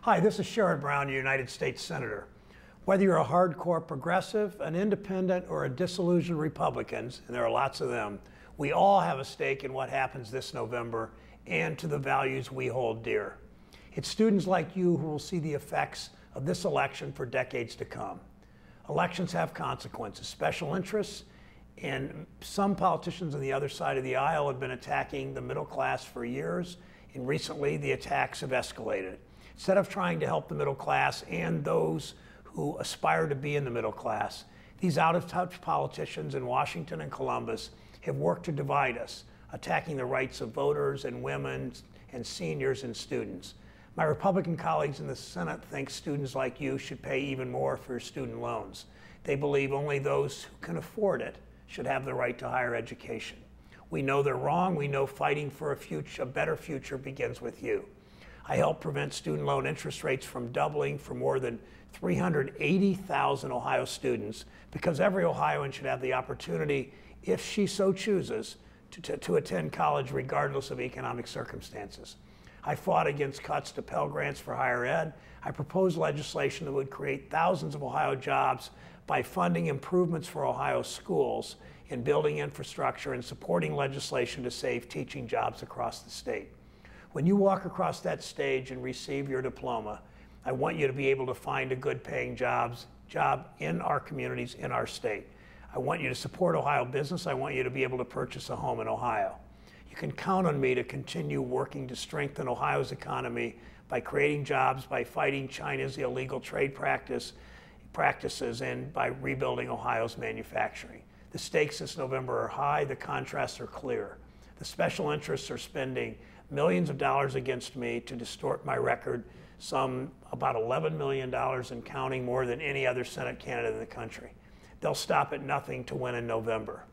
Hi, this is Sherrod Brown, United States Senator. Whether you're a hardcore progressive, an independent, or a disillusioned Republican, and there are lots of them, we all have a stake in what happens this November and to the values we hold dear. It's students like you who will see the effects of this election for decades to come. Elections have consequences, special interests, and some politicians on the other side of the aisle have been attacking the middle class for years, and recently the attacks have escalated. Instead of trying to help the middle class and those who aspire to be in the middle class, these out-of-touch politicians in Washington and Columbus have worked to divide us, attacking the rights of voters and women and seniors and students. My Republican colleagues in the Senate think students like you should pay even more for student loans. They believe only those who can afford it should have the right to higher education. We know they're wrong. We know fighting for a better future begins with you. I helped prevent student loan interest rates from doubling for more than 380,000 Ohio students because every Ohioan should have the opportunity, if she so chooses, to attend college regardless of economic circumstances. I fought against cuts to Pell Grants for higher ed. I proposed legislation that would create thousands of Ohio jobs by funding improvements for Ohio schools and building infrastructure and supporting legislation to save teaching jobs across the state. When you walk across that stage and receive your diploma, I want you to be able to find a good paying job in our communities, in our state. I want you to support Ohio business. I want you to be able to purchase a home in Ohio. You can count on me to continue working to strengthen Ohio's economy by creating jobs, by fighting China's illegal trade practices, and by rebuilding Ohio's manufacturing. The stakes this November are high. The contrasts are clear. The special interests are spending millions of dollars against me to distort my record, some about $11 million and counting, more than any other Senate candidate in the country. They'll stop at nothing to win in November.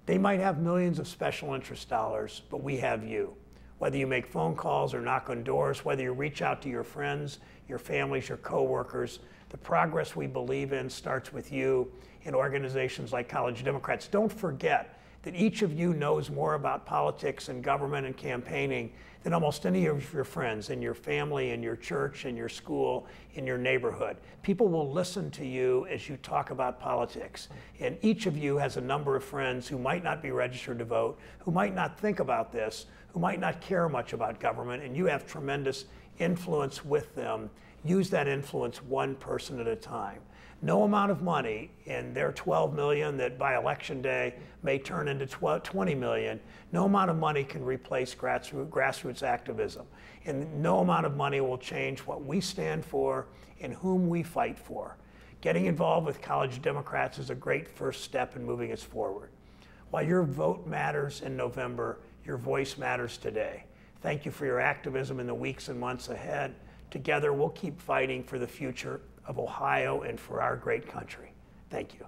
They might have millions of special interest dollars, but we have you. Whether you make phone calls or knock on doors, whether you reach out to your friends, your families, your coworkers, the progress we believe in starts with you in organizations like College Democrats. Don't forget that each of you knows more about politics and government and campaigning than almost any of your friends in your family, in your church, in your school, in your neighborhood. People will listen to you as you talk about politics. And each of you has a number of friends who might not be registered to vote, who might not think about this, who might not care much about government, and you have tremendous influence with them. Use that influence one person at a time. No amount of money in their $12 million that by election day may turn into $20 million, no amount of money can replace grassroots activism. And no amount of money will change what we stand for and whom we fight for. Getting involved with College Democrats is a great first step in moving us forward. While your vote matters in November, your voice matters today. Thank you for your activism in the weeks and months ahead. Together, we'll keep fighting for the future of Ohio and for our great country. Thank you.